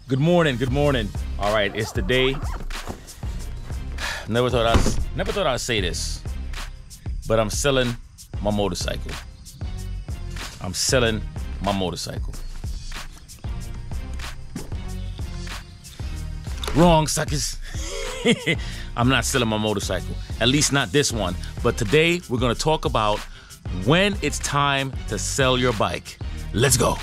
Good morning, good morning. All right, it's the day. Never thought I'd say this, but I'm selling my motorcycle. I'm selling my motorcycle. Wrong, suckers. I'm not selling my motorcycle, at least not this one. But today we're gonna talk about when it's time to sell your bike. Let's go.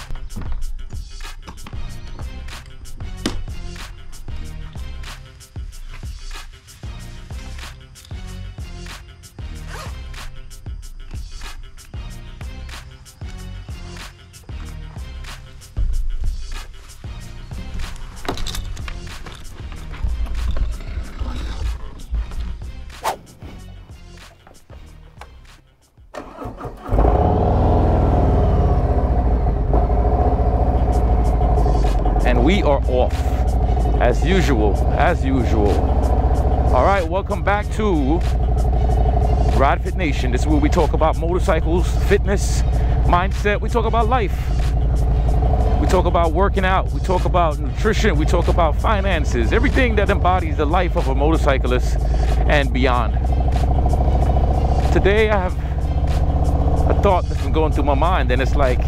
We are off as usual. All right, welcome back to Ride Fit Nation. This is where we talk about motorcycles, fitness, mindset. We talk about life. We talk about working out. We talk about nutrition. We talk about finances, everything that embodies the life of a motorcyclist and beyond. Today I have a thought that's been going through my mind, and it's like,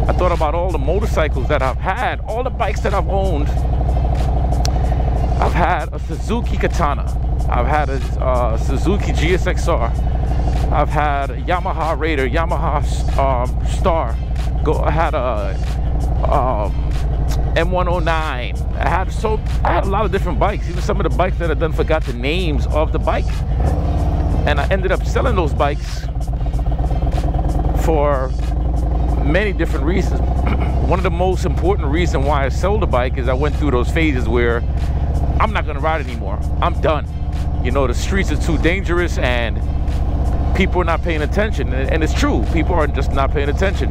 I thought about all the motorcycles that I've had, all the bikes that I've owned. I've had a Suzuki Katana. I've had a Suzuki GSXR. I've had a Yamaha Raider, Yamaha Star. I had a M109. I had a lot of different bikes. Even some of the bikes that I done forgot the names of the bike. And I ended up selling those bikes for many different reasons. One of the most important reasons why I sold the bike is I went through those phases where I'm not gonna ride anymore. I'm done. You know, the streets are too dangerous and people are not paying attention. And it's true, people are just not paying attention.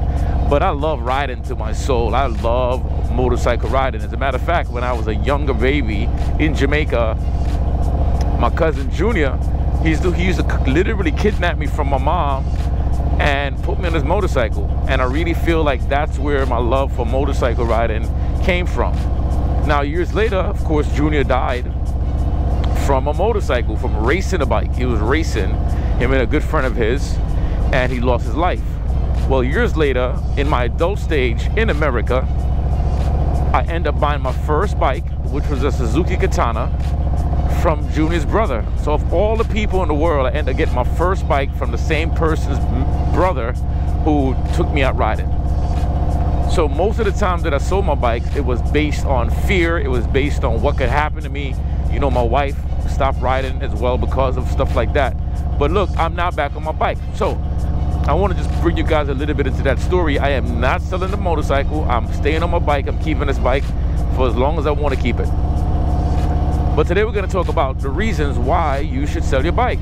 But I love riding to my soul. I love motorcycle riding. As a matter of fact, when I was a younger baby in Jamaica, my cousin Junior, he used to literally kidnap me from my mom and put me on his motorcycle. And I really feel like that's where my love for motorcycle riding came from. Now, years later, of course, Junior died from a motorcycle, from racing a bike. He was racing, him and a good friend of his, and he lost his life. Well, years later, in my adult stage in America, I ended up buying my first bike, which was a Suzuki Katana, from Junior's brother. So of all the people in the world, I ended up getting my first bike from the same person's brother who took me out riding. So most of the time that I sold my bike, it was based on fear. It was based on what could happen to me. You know, my wife stopped riding as well because of stuff like that. But look, I'm now back on my bike. So I want to just bring you guys a little bit into that story. I am not selling the motorcycle. I'm staying on my bike. I'm keeping this bike for as long as I want to keep it. But today we're going to talk about the reasons why you should sell your bike.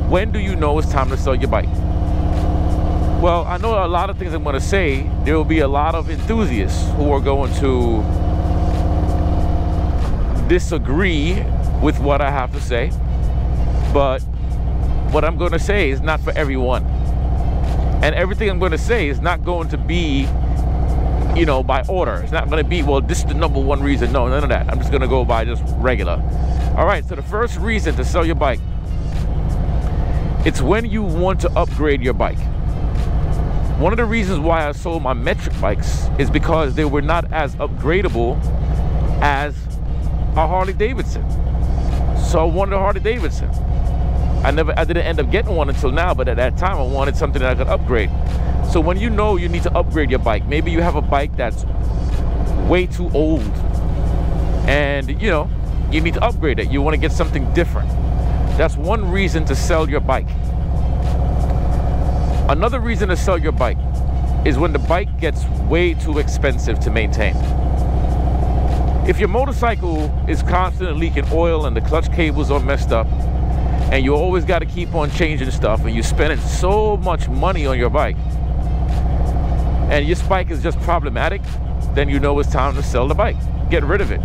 When do you know it's time to sell your bike? Well, I know a lot of things I'm going to say. There will be a lot of enthusiasts who are going to disagree with what I have to say. But what I'm going to say is not for everyone. And everything I'm going to say is not going to be, you know, by order. It's not going to be, well, this is the number one reason. No, none of that. I'm just going to go by just regular. All right, so the first reason to sell your bike, it's when you want to upgrade your bike. One of the reasons why I sold my metric bikes is because they were not as upgradable as a Harley Davidson. So I wanted a Harley Davidson. I didn't end up getting one until now, but at that time I wanted something that I could upgrade. So when you know you need to upgrade your bike, maybe you have a bike that's way too old and you know, you need to upgrade it. You want to get something different. That's one reason to sell your bike. Another reason to sell your bike is when the bike gets way too expensive to maintain. If your motorcycle is constantly leaking oil and the clutch cables are messed up and you always got to keep on changing stuff and you're spending so much money on your bike and your bike is just problematic, then you know it's time to sell the bike. Get rid of it.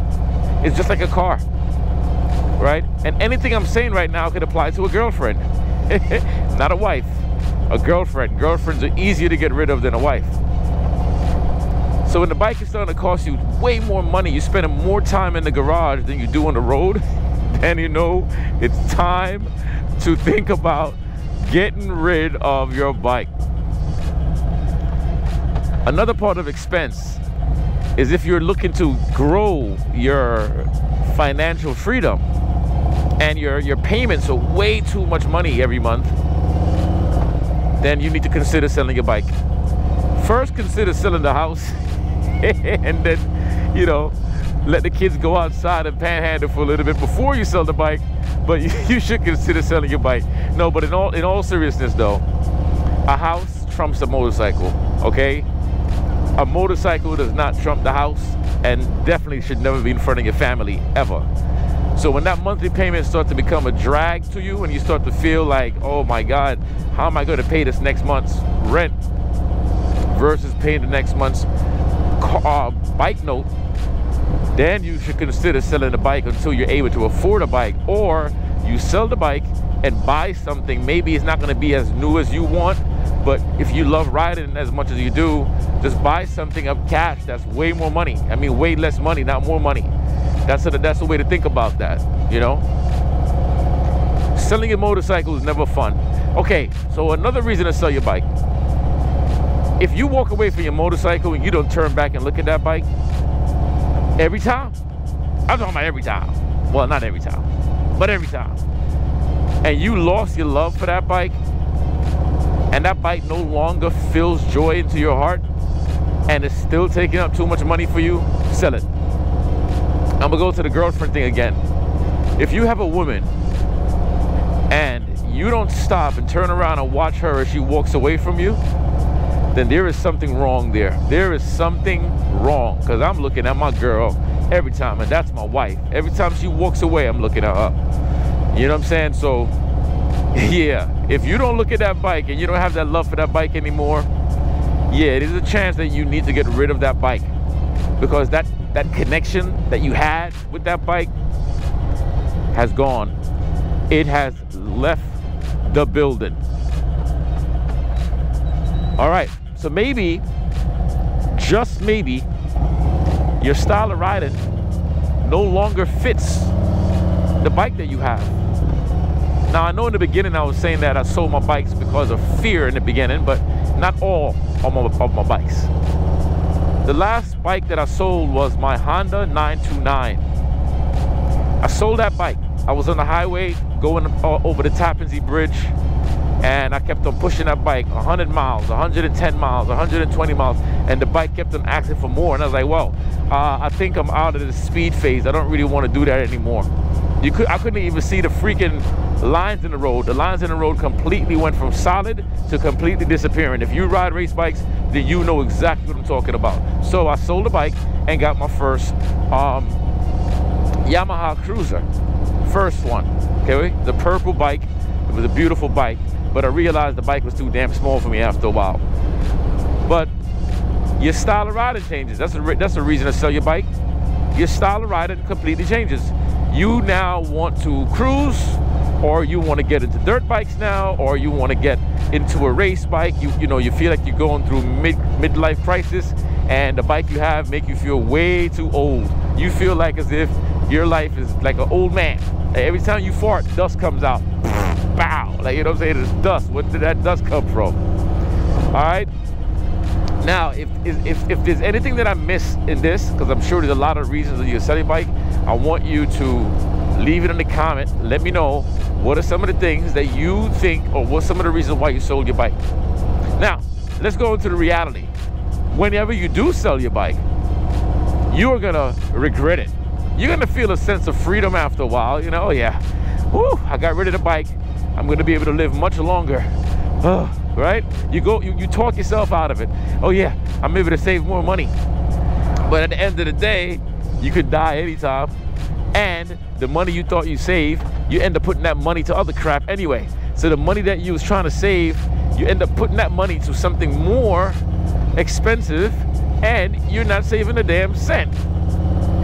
It's just like a car, right? And anything I'm saying right now could apply to a girlfriend, not a wife. A girlfriend. Girlfriends are easier to get rid of than a wife. So when the bike is starting to cost you way more money, you're spending more time in the garage than you do on the road, then you know it's time to think about getting rid of your bike. Another part of expense is if you're looking to grow your financial freedom and your payments are way too much money every month, then you need to consider selling your bike. First, consider selling the house and then, you know, let the kids go outside and panhandle for a little bit before you sell the bike. But you should consider selling your bike. No, but in all seriousness though, a house trumps a motorcycle, okay? A motorcycle does not trump the house, and definitely should never be in front of your family, ever. So when that monthly payment starts to become a drag to you and you start to feel like, oh my God, how am I going to pay this next month's rent versus paying the next month's bike note, then you should consider selling the bike until you're able to afford a bike. Or you sell the bike and buy something. Maybe it's not going to be as new as you want, but if you love riding as much as you do, just buy something of cash that's way more money. I mean, way less money, not more money. That's the way to think about that, you know? Selling a motorcycle is never fun. Okay, so another reason to sell your bike. If you walk away from your motorcycle and you don't turn back and look at that bike, every time, I'm talking about every time. Well, not every time, but every time. And you lost your love for that bike, and that bike no longer fills joy into your heart, and it's still taking up too much money for you, sell it. I'm gonna go to the girlfriend thing again. If you have a woman and you don't stop and turn around and watch her as she walks away from you, then there is something wrong there. There is something wrong, because I'm looking at my girl every time, and that's my wife. Every time she walks away, I'm looking at her. You know what I'm saying? So, yeah, if you don't look at that bike and you don't have that love for that bike anymore, yeah, it is a chance that you need to get rid of that bike, because that connection that you had with that bike has gone. It has left the building. All right, so maybe, just maybe, your style of riding no longer fits the bike that you have. Now, I know in the beginning I was saying that I sold my bikes because of fear in the beginning, but not all of my bikes. The last bike that I sold was my Honda 929. I sold that bike. I was on the highway going over the Tappan Zee Bridge, and I kept on pushing that bike 100 miles, 110 miles, 120 miles, and the bike kept on asking for more. And I was like, well, I think I'm out of the speed phase. I don't really want to do that anymore. I couldn't even see the freaking lines in the road. The lines in the road completely went from solid to completely disappearing. If you ride race bikes, then you know exactly what I'm talking about. So I sold the bike and got my first Yamaha Cruiser. First one, okay? The purple bike. It was a beautiful bike, but I realized the bike was too damn small for me after a while. But your style of riding changes. That's a reason to sell your bike. Your style of riding completely changes. You now want to cruise, or you want to get into dirt bikes now, or you want to get into a race bike. You know, you feel like you're going through midlife crisis, and the bike you have make you feel way too old. You feel like as if your life is like an old man. Every time you fart, dust comes out. Bow. Like, you know what I'm saying? It's dust. Where did that dust come from? All right. Now, if there's anything that I missed in this, because I'm sure there's a lot of reasons that you're selling bike, I want you to leave it in the comment. Let me know what are some of the things that you think, or what's some of the reasons why you sold your bike. Now, let's go into the reality. Whenever you do sell your bike, you are gonna regret it. You're gonna feel a sense of freedom after a while. You know, oh yeah, whoo, I got rid of the bike. I'm gonna be able to live much longer. Right? You talk yourself out of it. Oh yeah, I'm able to save more money. But at the end of the day, you could die anytime. And the money you thought you saved, you end up putting that money to other crap anyway. So the money that you was trying to save, you end up putting that money to something more expensive, and you're not saving a damn cent.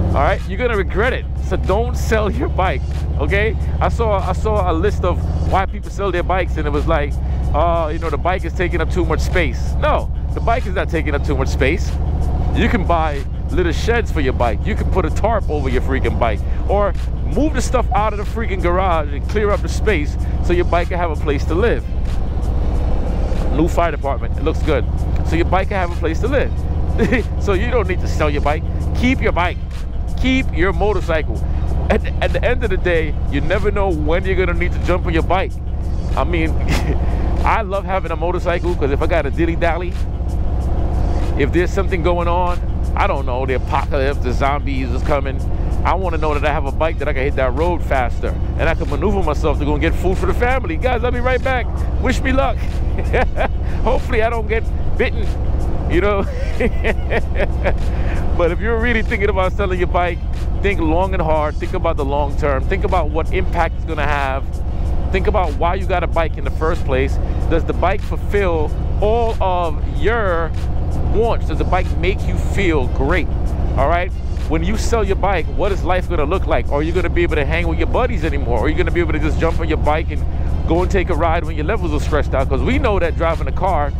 All right, you're gonna regret it. So don't sell your bike, okay? I saw a list of why people sell their bikes, and it was like, you know, the bike is taking up too much space. No, the bike is not taking up too much space. You can buy little sheds for your bike. You can put a tarp over your freaking bike, or move the stuff out of the freaking garage and clear up the space so your bike can have a place to live. New fire department, it looks good. So your bike can have a place to live. So you don't need to sell your bike. Keep your bike. Keep your motorcycle. At the end of the day, you never know when you're gonna need to jump on your bike. I mean, I love having a motorcycle because if I got a dilly-dally, if there's something going on, I don't know, the apocalypse, the zombies is coming, I want to know that I have a bike that I can hit that road faster and I can maneuver myself to go and get food for the family. Guys, I'll be right back. Wish me luck. Hopefully I don't get bitten, you know. But if you're really thinking about selling your bike, think long and hard. Think about the long term. Think about what impact it's going to have. Think about why you got a bike in the first place. Does the bike fulfill all of your wants? Does the bike make you feel great? All right, when you sell your bike, what is life going to look like? Are you going to be able to hang with your buddies anymore? Are you going to be able to just jump on your bike and go and take a ride when your levels are stretched out? Because we know that driving a car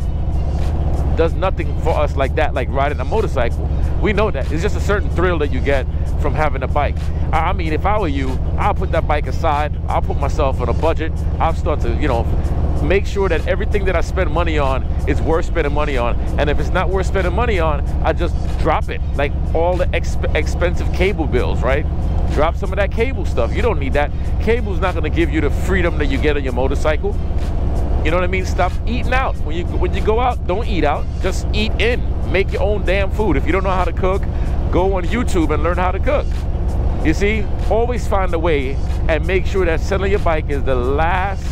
does nothing for us like that, like riding a motorcycle. We know that. It's just a certain thrill that you get from having a bike. I mean, if I were you, I'll put that bike aside. I'll put myself on a budget. I'll start to, you know, make sure that everything that I spend money on is worth spending money on. And if it's not worth spending money on, I just drop it. Like all the expensive cable bills, right? Drop some of that cable stuff. You don't need that. Cable's not going to give you the freedom that you get on your motorcycle. You know what I mean? Stop eating out. When you go out, don't eat out. Just eat in. Make your own damn food. If you don't know how to cook, go on YouTube and learn how to cook. You see, always find a way and make sure that selling your bike is the last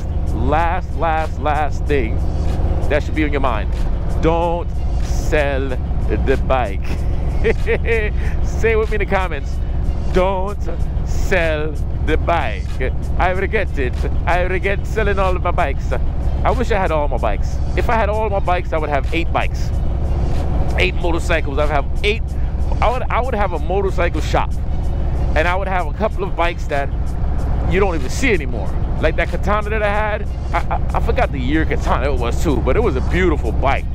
thing that should be on your mind. Don't sell the bike. Say it with me in the comments. Don't sell the bike. I regret it. I regret selling all of my bikes. I wish I had all my bikes. If I had all my bikes, I would have 8 bikes. 8 motorcycles. I would have a motorcycle shop. And I would have a couple of bikes that you don't even see anymore. Like that Katana that I had. I forgot the year Katana it was too, but it was a beautiful bike.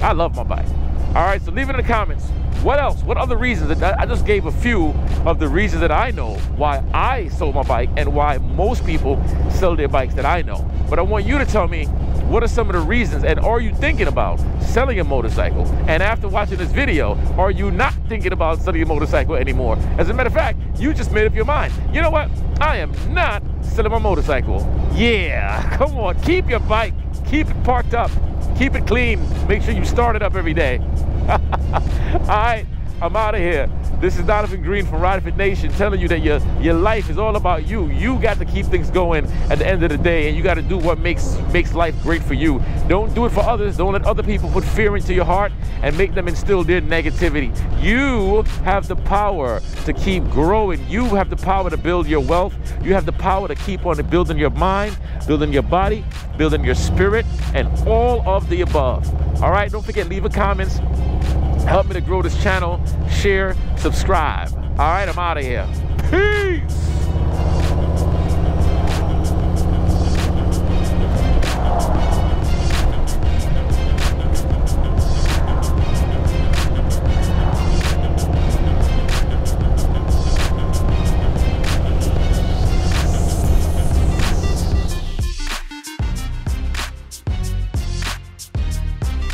I love my bike. All right, so leave it in the comments. What else? What other reasons? I just gave a few of the reasons that I know why I sold my bike and why most people sell their bikes that I know. But I want you to tell me, what are some of the reasons, and are you thinking about selling a motorcycle? And after watching this video, are you not thinking about selling a motorcycle anymore? As a matter of fact, you just made up your mind. You know what? I am not selling my motorcycle. Yeah, come on, keep your bike, keep it parked up, keep it clean, make sure you start it up every day. All right, I'm out of here. This is Donovan Green from Ride Fit Nation telling you that your life is all about you. You got to keep things going at the end of the day, and you got to do what makes life great for you. Don't do it for others. Don't let other people put fear into your heart and make them instill their negativity. You have the power to keep growing. You have the power to build your wealth. You have the power to keep on building your mind, building your body, building your spirit, and all of the above. All right, don't forget, leave a comments. Help me to grow this channel, share, subscribe. All right, I'm out of here. Peace.